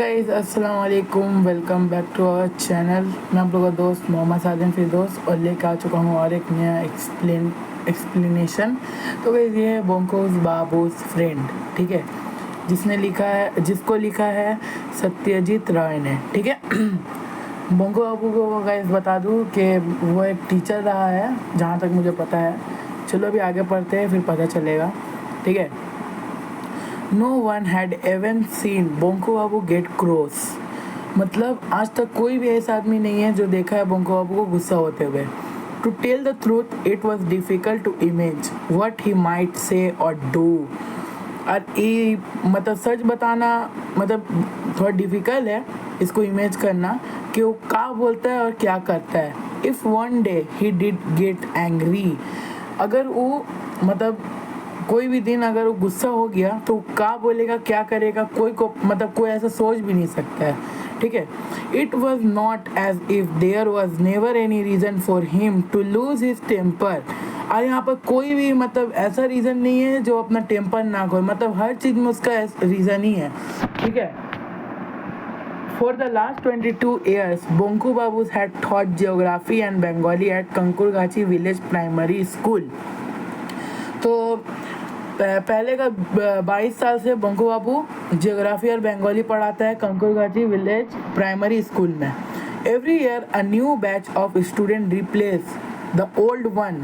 Guys अस्सलाम वालेकुम, welcome back to our channel. मैं आप लोगों का दोस्त मोहम्मद सादिम फिरदौस और लेकर आ चुका हूँ और एक नया एक्सप्लेनेशन। तो गाइस ये है बोंकोस बाबूस फ्रेंड, ठीक है, जिसको लिखा है सत्यजीत राय ने, ठीक है। बोंको बाबू को गाइस बता दूँ कि वो एक टीचर रहा है, जहाँ तक मुझे पता है। चलो अभी आगे पढ़ते हैं, फिर पता चलेगा, ठीक है। No one had ever seen Bonku Babu get cross. मतलब आज तक कोई भी ऐसा आदमी नहीं है जो देखा है बोंको बाबू को गुस्सा होते हुए। To tell the truth it was difficult to image what he might say or do. और ये मतलब सच बताना मतलब थोड़ा डिफिकल्ट है इसको इमेज करना कि वो क्या बोलता है और क्या करता है। If one day he did get angry, अगर वो मतलब कोई भी दिन अगर वो गुस्सा हो गया तो क्या बोलेगा क्या करेगा कोई ऐसा सोच भी नहीं सकता है, ठीक है। It was not as if there was never any reason for him to lose his temper. और यहाँ पर कोई भी मतलब ऐसा रीज़न नहीं है जो अपना टेम्पर ना खोए, मतलब हर चीज़ में उसका रीज़न ही है, ठीक है। For the last 22 years, Bonku Babus had taught geography and Bengali at Kankurgachi Village Primary School. तो पहले का 22 साल से बंकू बाबू जियोग्राफी और बंगाली पढ़ाता है कंकुरगाची विलेज प्राइमरी स्कूल में। Every year a new batch of student replace the old one,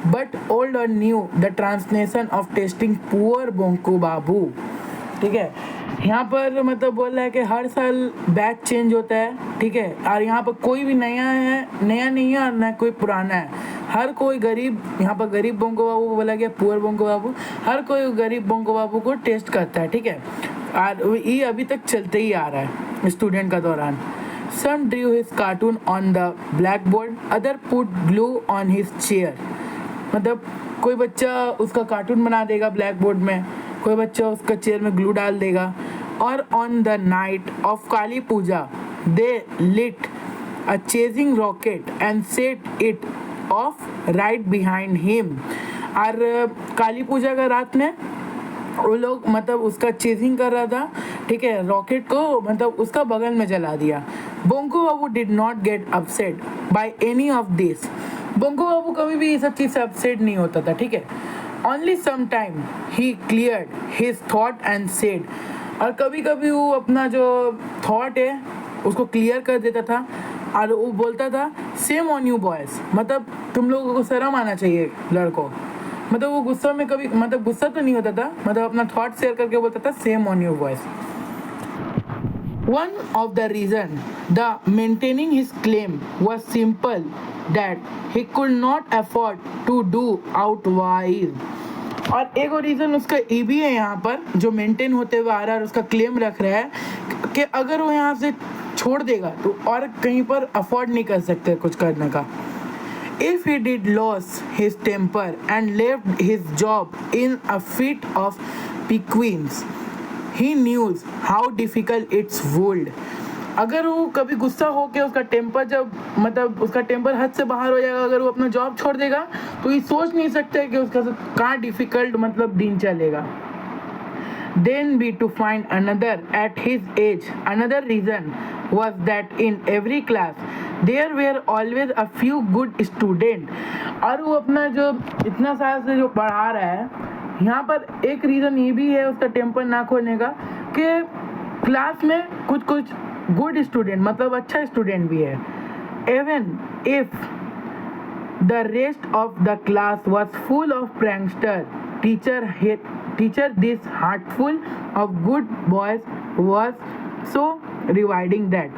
but old or new the translation of testing poor Bonku Babu, ठीक है। यहाँ पर मतलब बोल रहा है कि हर साल बैच चेंज होता है, ठीक है। और यहाँ पर कोई भी नया नहीं है और न कोई पुराना है। हर कोई गरीब, यहाँ पर गरीब बोंको बाबू बोला गया, पुअर बोंको बाबू, हर कोई गरीब बोंको बाबू को टेस्ट करता है, ठीक है। और ये अभी तक चलते ही आ रहा है स्टूडेंट का दौरान। Some drew his cartoon on the black board, other put glue on his chair. मतलब कोई बच्चा उसका कार्टून बना देगा ब्लैक बोर्ड में, कोई बच्चा उसका चेयर में ग्लू डाल देगा। और on the night of Kali Puja they lit a chasing rocket and set it off right behind him. और काली पूजा का रात में वो लोग मतलब उसका चेजिंग कर रहा था, ठीक है, रॉकेट को मतलब उसका बगल में जला दिया। Bonku Babu did not get upset by any of this. Bonku Babu कभी भी ये सब चीज़ से अपसेट नहीं होता था, ठीक है। Only some time he cleared his thought and said. और कभी कभी वो अपना जो थॉट है उसको क्लियर कर देता था और वो बोलता था सेम ऑन यू बॉयज़, मतलब तुम लोगों को शर्म आना चाहिए लड़कों। मतलब वो गुस्सा में कभी मतलब गुस्सा तो नहीं होता था, मतलब अपना थॉट शेयर करके बोलता था same on you boys. One of the reason the maintaining his claim was simple that he could not afford to do outwise। और एक और रीज़न उसका ये भी है यहाँ पर जो मेंटेन होते हुए आ रहा है और उसका क्लेम रख रहा है कि अगर वो यहाँ से छोड़ देगा तो और कहीं पर अफोर्ड नहीं कर सकते कुछ करने का। If he did lose his temper and left his job in a fit of piquance, he knew how difficult it would। अगर वो कभी गुस्सा हो के उसका टेम्पर जब मतलब उसका टेम्पर हद से बाहर हो जाएगा, अगर वो अपना जॉब छोड़ देगा तो ये सोच नहीं सकते कि उसका कहाँ डिफ़िकल्ट मतलब दिन चलेगा। Then be to find another at his age. Another reason was that in every class there were always a few good students। और वो अपना जो इतना साल से जो पढ़ा रहा है, यहाँ पर एक रीज़न ये भी है उसका टेम्पर ना खोलने का कि क्लास में कुछ गुड स्टूडेंट मतलब अच्छा स्टूडेंट भी है। Even if the rest of the class was full of prankster, teacher this heartful of good boys was so rewarding that।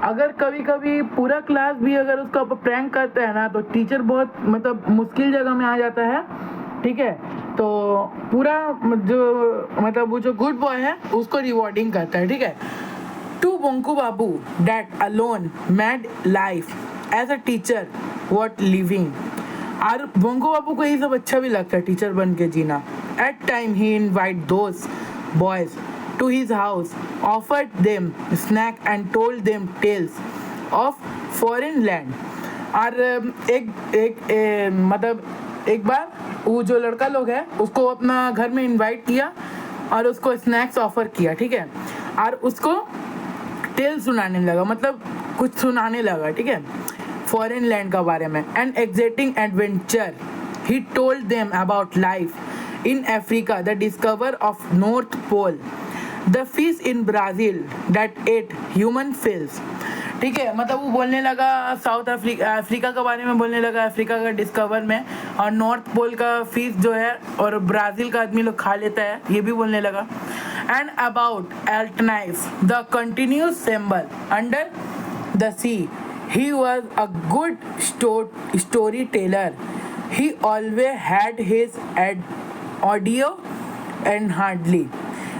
अगर कभी कभी पूरा क्लास भी अगर उसका प्रैंक करता है ना तो टीचर बहुत मतलब मुश्किल जगह में आ जाता है, ठीक है। तो पूरा जो मतलब वो जो गुड बॉय है उसको रिवॉर्डिंग करता है, ठीक है। To Bonku Babu that alone mad life as a teacher what living. और बोंको बाबू को ये सब अच्छा भी लगता है टीचर बन के जीना। At time he invite those boys to his house, offered them snack and told them tales of foreign land. और मतलब एक बार वो जो लड़का लोग है उसको अपना घर में इनवाइट किया और उसको स्नैक्स ऑफर किया, ठीक है। और उसको टेल सुनाने लगा, मतलब कुछ सुनाने लगा, ठीक है, फॉरेन लैंड का बारे में. An exciting adventure he told them about life in Africa, the discover of north pole, the fish in Brazil that ate human flesh. ठीक है, मतलब वो बोलने लगा साउथ अफ्रीका के बारे में बोलने लगा, अफ्रीका का डिस्कवर में, और नॉर्थ पोल का फिश जो है और ब्राज़ील का आदमी लोग खा लेता है, ये भी बोलने लगा. एंड अबाउट एल्टनाइस the continuous symbol under the sea. He was a good story teller. He always had his audio and hardly.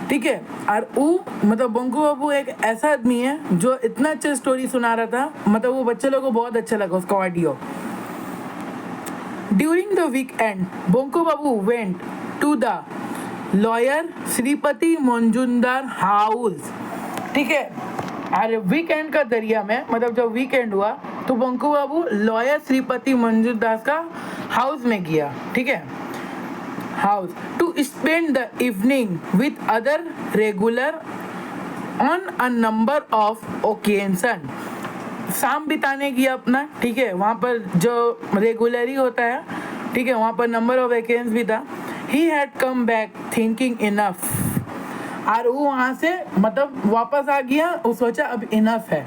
ठीक है, और वो मतलब बोंको बाबू एक ऐसा आदमी है जो इतना अच्छा स्टोरी सुना रहा था, मतलब वो बच्चे लोगों को बहुत अच्छा लगा उसका audio. During the weekend Bonku Babu went to the lawyer Shripati Majumdar house. ठीक है, और वीकेंड का दरिया में, मतलब जब वीकेंड हुआ तो बोंको बाबू लॉयर श्रीपति मंजुंदार का हाउस में गया. ठीक है, house to spend the evening with other regular on a number of occasion. शाम बिताने की अपना, ठीक है, वहाँ पर जो रेगुलर ही होता है, ठीक है, वहाँ पर नंबर ऑफ वेकेंस भी था. He had come back thinking enough. और वो वहाँ से मतलब वापस आ गया, वो सोचा अब इनफ है.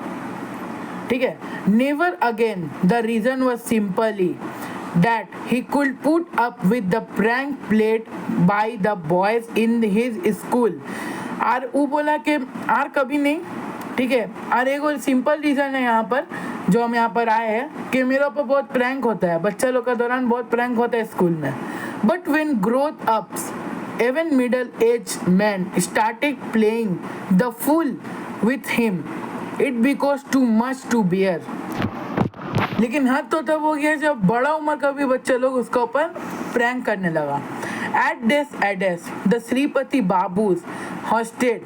ठीक है, never again. The reason was simply that he could put up with the prank played by the boys in his school. और वो बोला कि और कभी नहीं. ठीक है, और एक और सिंपल रीज़न है यहाँ पर जो हम यहाँ पर आए हैं कि मेरे ऊपर बहुत प्रैंक होता है, बच्चा लोग के दौरान बहुत प्रैंक होता है स्कूल में. But when growth ups even middle aged men started playing the fool with him, it becomes too much to bear. लेकिन हद तो तब हो गया जब बड़ा उम्र का भी बच्चा लोग उसके ऊपर प्रैंक करने लगा. At this address, the Sripati Babus hosted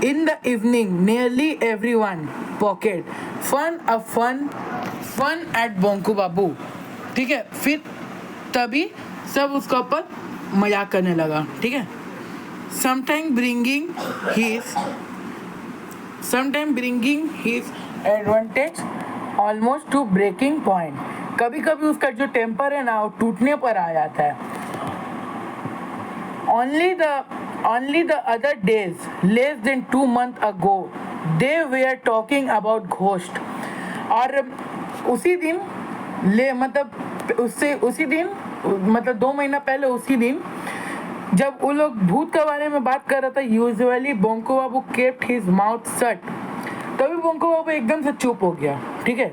in the evening nearly everyone pocket fun at Bonku बाबू. ठीक है, फिर तभी सब उसके ऊपर मजाक करने लगा. ठीक है, sometime bringing his advantage almost to breaking point. कभी कभी उसका जो टेम्पर है ना वो टूटने पर आ जाता है. Only the other days, less than 2 months ago, they were talking about ghost. और उसी दिन मतलब 2 महीना पहले उसी दिन जब वो लोग भूत के बारे में बात कर रहा था, यूजुअली बोंको बाबू केप्ट हिज माउथ शट. तभी बोंको बाबू एकदम से चुप हो गया. ठीक है,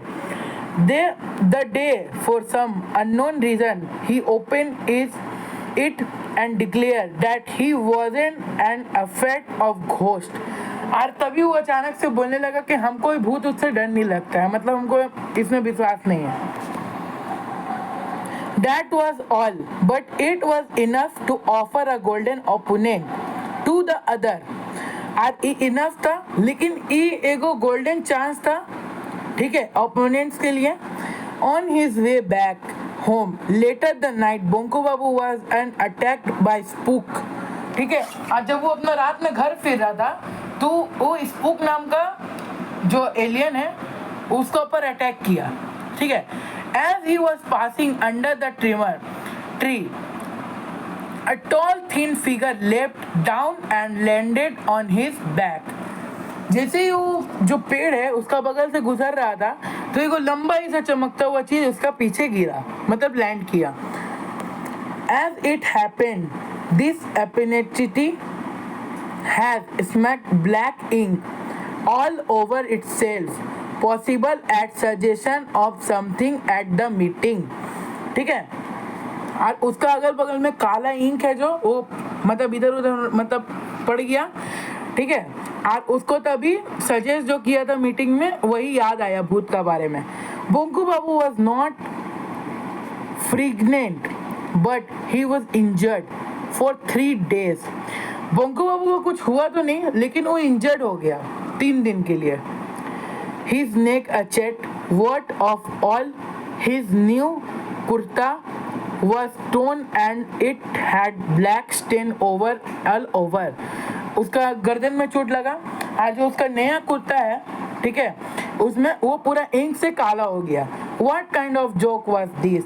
the day for some unknown reason he opened it and declared that he wasn't an afraid of ghost. और तभी वो अचानक से बोलने लगा कि हमको भी भूत उससे डर नहीं लगता है, मतलब हमको इसमें विश्वास नहीं है. That was all, but it was enough to offer a golden opponent to the other. और इनफ था, लेकिन ये एगो गोल्डन चांस था, ठीक है, ओपोनेंट्स के लिए. On his way back home later the night Bonku Babu was an attacked by spook. ठीक है, और जब वो अपना रात में घर फिर रहा था तो वो स्पूक नाम का जो एलियन है उसके ऊपर अटैक किया. ठीक है, as he was passing under the tree a tall thin figure leapt down and landed on his back. जैसे ही वो जो पेड़ है उसका बगल से गुजर रहा था तो एक लंबा ही सा चमकता हुआ चीज उसका पीछे गिरा, मतलब लैंड किया. As it happened, this appendicity had smacked black ink all over itself, possible at suggestion of something at the meeting. ठीक है, और उसका अगल बगल में काला इंक है जो वो मतलब इधर उधर मतलब पड़ गया. ठीक है, और उसको तभी सजेस्ट जो किया था मीटिंग में वही याद आया भूत का बारे में. Bonku Babu was not frightened but he was injured for 3 days. Bonku Babu को कुछ हुआ तो नहीं, लेकिन वो इंजर्ड हो गया 3 दिन के लिए. हिज नेक अचेट वर्ट of all his new kurta was torn and it had black stain all over. उसका गर्दन में चोट लगा और जो उसका नया कुत्ता है, ठीक है, उसमें वो पूरा इंक से काला हो गया। What kind of joke was this?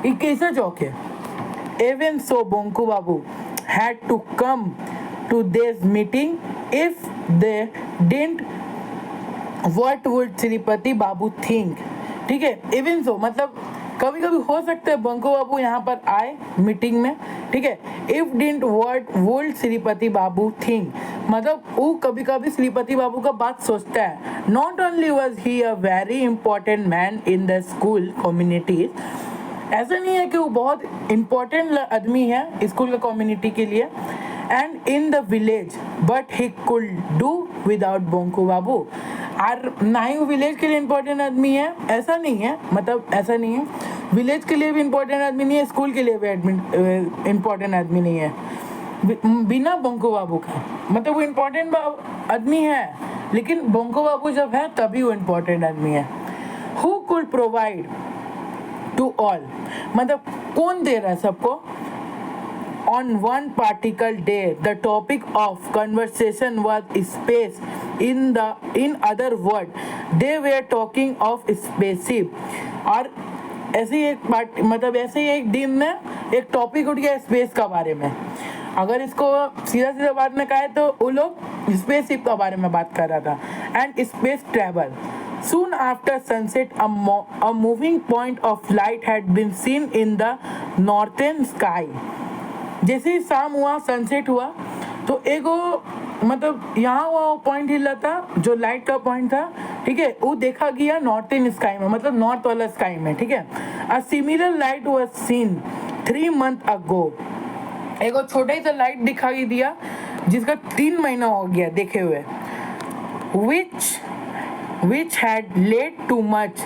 ये कैसा जोक है? Even so, Bonku Babu had to come to this meeting. If they didn't, what would Shripati Babu think? ठीक है, even so मतलब कभी कभी हो सकता है बंको बाबू यहाँ पर आए मीटिंग में, ठीक है। If didn't what would Shripati Babu think, मतलब वो कभी कभी श्रीपति बाबू का बात सोचता है। Not only was he a very important man in the school communities, ऐसा नहीं है कि वो बहुत इंपॉर्टेंट आदमी है स्कूल का कम्युनिटी के लिए, and in the village, but he could do without Bonku Babu. और ना ही वो विलेज के लिए इम्पोर्टेंट आदमी है, ऐसा नहीं है, मतलब ऐसा नहीं है, विलेज के लिए भी इम्पोर्टेंट आदमी नहीं है, स्कूल के लिए भी इम्पोर्टेंट आदमी नहीं है बिना बोंको बाबू का। मतलब वो इम्पोर्टेंट आदमी है, लेकिन बोंको बाबू जब है तभी वो इम्पोर्टेंट आदमी है। Who could provide to all, मतलब कौन दे रहा है सबको। On one particular day, the topic of conversation was space. In other words, they were talking of spaceship. और ऐसे ही ऐसे ही एक दिन में एक टॉपिक उठ गया स्पेस का बारे में। अगर इसको सीधा सीधा बात में कहे तो वो लोग स्पेसशिप के बारे में बात कर रहा था, and space travel. Soon after sunset, a moving point of light had been seen in the northern sky. जैसे ही शाम हुआ, सनसेट हुआ, तो एक वो मतलब यहाँ वो पॉइंट हिल रहा था जो लाइट का पॉइंट था, ठीक है, वो देखा गया नॉर्थन स्काई में, मतलब नॉर्थ वाला स्काई में, ठीक है। A similar light was scene 3 months अगो। एक वो छोटा ही सा लाइट दिखाई दिया जिसका 3 महीना हो गया देखे हुए, which had led to much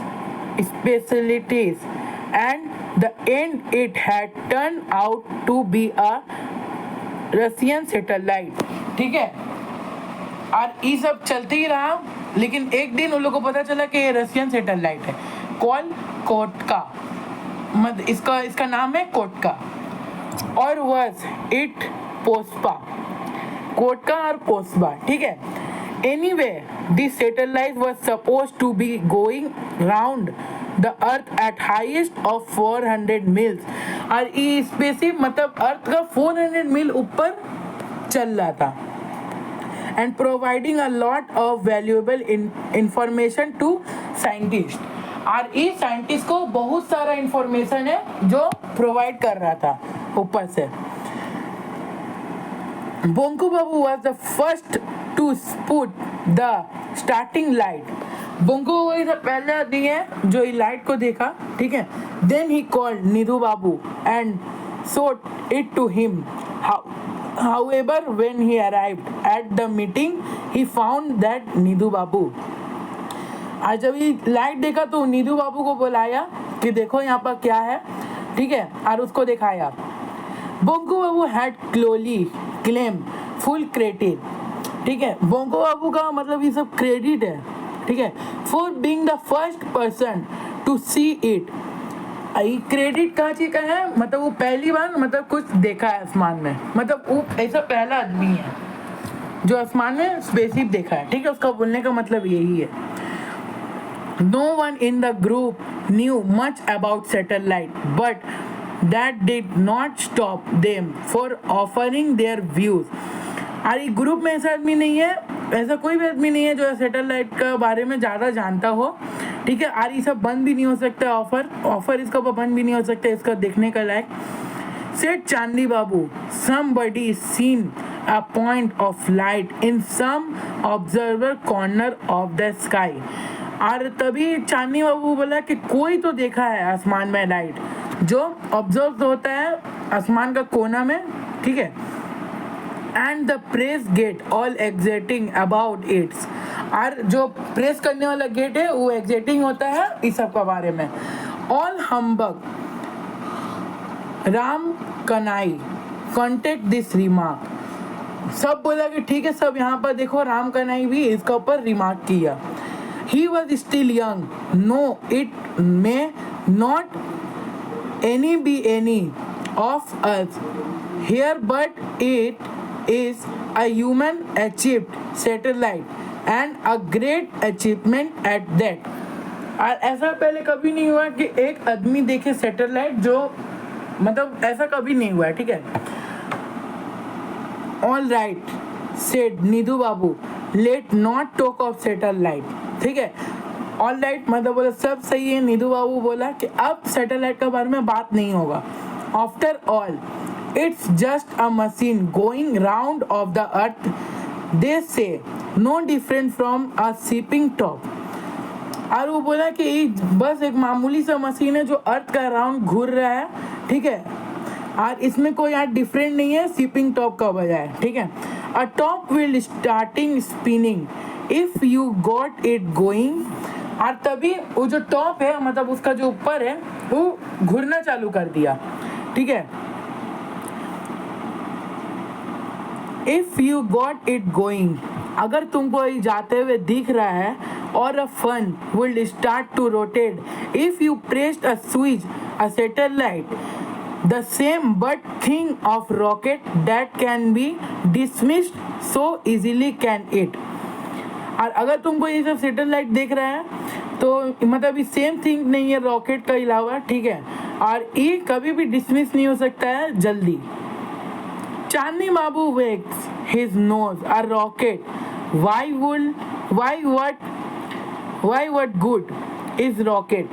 specialities, and the end it had turned out to be a Russian satellite, ठीक है। और ये सब चलते ही रहा, लेकिन एक दिन उन लोगों को पता चला कि ये रशियन सैटेलाइट है, कॉल कोटका, मतलब इसका नाम है कोटका, और वर्स इट पोस्पा, कोटका और पोस्पा, ठीक है। Anyway this satellite was supposed to be going round the earth at highest of 400 miles, और ये स्पेसशिप मतलब अर्थ का 400 मील ऊपर चल रहा था, and providing a lot of valuable information to scientist. और ये साइंटिस्ट को बहुत सारा इंफॉर्मेशन है जो प्रोवाइड कर रहा था ऊपर से। बोंकू बाबू was the first to put the starting light. Bonku बाबू ये पहले आदमी है जो ये लाइट को देखा, ठीक है। Then he called Nidhu Babu and showed it to him. However, when he arrived at the meeting, he found that Nidhu बाबू, आज जब ये लाइट देखा तो निधु बाबू को बुलाया कि देखो यहाँ पर क्या है, ठीक है, और उसको दिखाया। बोंकू बाबू हैड क्लेम फुल क्रेडिट, ठीक है। बोंकू बाबू का मतलब ये सब क्रेडिट है, ठीक है, for being the first person to see it. Credit कहाँ चीज का है, मतलब वो पहली बार मतलब कुछ देखा है आसमान में, मतलब वो ऐसा पहला आदमी है जो आसमान में स्पेसशिप देखा है, ठीक है। उसका बोलने का मतलब यही है। No one in the group knew much about satellite, but that did not stop them for offering their views. और ये ग्रुप में ऐसा आदमी नहीं है, ऐसा कोई भी आदमी नहीं है जो सैटेलाइट का बारे में ज़्यादा जानता हो, ठीक है। और ये सब बंद भी नहीं हो सकता, ऑफर इसका बंद भी नहीं हो सकता इसका देखने का लायक। सेठ चांदी बाबू, somebody seen a point of light in some observer corner of the sky. और तभी चांदनी बाबू बोला कि कोई तो देखा है आसमान में लाइट, जो ऑब्जर्व होता है आसमान का कोना में, ठीक है। And the press get all एग्जैक्टिंग about it's, और जो प्रेस करने वाला गेट है वो एग्जैक्टिंग होता है इस सब के बारे में। All humbug Ram Kanai contact this remark, सब बोला कि ठीक है, सब यहाँ पर देखो, राम कनाई भी इसका ऊपर रिमार्क किया। He was still young. No, it may not be any of us here, but it is a human achieved satellite and a great achievement at that. और ऐसा पहले कभी नहीं हुआ कि एक आदमी देखे सैटेलाइट, जो मतलब ऐसा कभी नहीं हुआ है, ठीक है। All right said Nidhu Babu, let not talk of satellite, ठीक है। ऑल राइट मतलब बोला सब सही है, नीदू बाबू बोला कि अब सैटेलाइट के बारे में बात नहीं होगा। After all it's just a machine going round of the earth, they say no different from a shipping top. और वो बोला कि बस एक मामूली सा मशीन है जो अर्थ का राउंड घूर रहा है, ठीक है, और इसमें कोई यार डिफरेंट नहीं है शिपिंग टॉप का बजाय, ठीक है। अ top will starting spinning if you got it going, और तभी वो जो टॉप है मतलब उसका जो ऊपर है वो घूरना चालू कर दिया, ठीक है। If you got it going, अगर तुमको जाते हुए दिख रहा है, और a fan will start to rotate if you pressed a switch a satellite, the same but thing of rocket that can be dismissed so easily can it. और अगर तुमको ये सब सैटेलाइट देख रहा है तो मतलब ये सेम थिंग नहीं है रॉकेट का अलावा, ठीक है, और ये कभी भी डिसमिस नहीं हो सकता है जल्दी। Chandni Babu wakes his nose a rocket, why what good is rocket,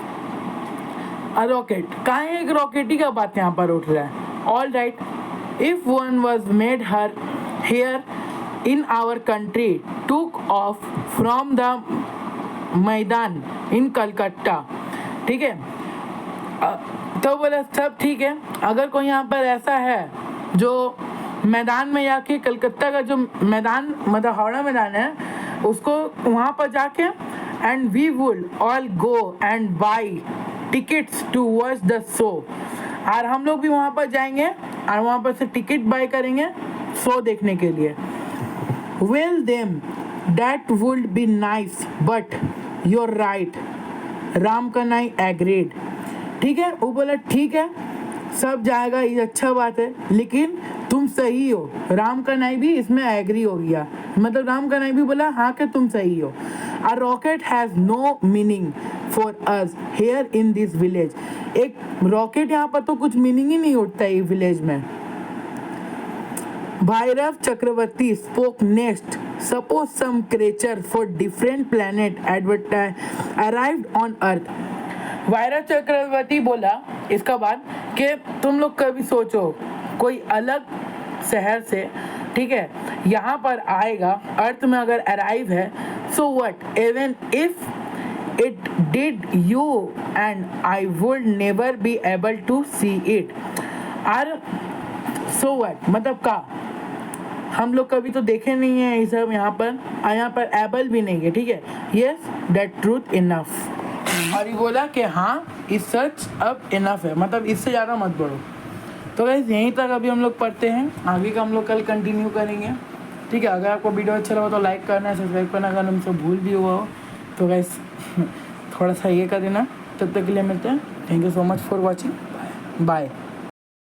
a rocket, काहे एक रॉकेट ही का बात यहाँ पर उठ रहा है। All right if one was made her here in our country took off from the Maidan in Calcutta, ठीक है। तो बोला सब ठीक है, अगर कोई यहाँ पर ऐसा है जो मैदान में जाके कलकत्ता का जो मैदान मतलब हावड़ा मैदान है उसको वहाँ पर जाके, and we would all go and buy tickets to watch the show, और हम लोग भी वहाँ पर जाएंगे और वहाँ पर से टिकट बाई करेंगे शो देखने के लिए। Well them that would be nice but you're right, Ram Kanhai agreed, ठीक है। वो बोला ठीक है सब जाएगा, ये अच्छा बात है, लेकिन तुम सही हो। राम कन्हई भी इसमें एग्री हो गया, मतलब राम कन्हई भी बोला हाँ कि तुम सही हो। A rocket has no meaning for us here in this village, एक रॉकेट यहाँ पर तो कुछ मीनिंग ही नहीं उठता है विलेज में। Bhairav Chakraborty spoke next, suppose some creature for different planet arrived on earth. Bhairav Chakraborty बोला इसका बाद कि तुम लोग कभी सोचो कोई अलग शहर से, ठीक है, यहाँ पर आएगा, अर्थ में अगर अराइव है, so what even if it did you and I would never be able to see it. और सो व्हाट मतलब का हम लोग कभी तो देखे नहीं है ये सब यहाँ पर, और यहाँ पर एबल भी नहीं है, ठीक है। यस दैट ट्रूथ इनफ, और ये बोला कि हाँ इस सच अब इनफ है, मतलब इससे ज़्यादा मत बढ़ो। तो गाइस यहीं तक अभी हम लोग पढ़ते हैं, आगे का हम लोग कल कंटिन्यू करेंगे, ठीक है। अगर आपको वीडियो अच्छा लगा तो लाइक करना, सब्सक्राइब करना, अगर हमसे भूल भी हुआ हो तो गाइस थोड़ा सा ये कर देना। तब तक के लिए मिलते हैं, thank you so much for watching, bye.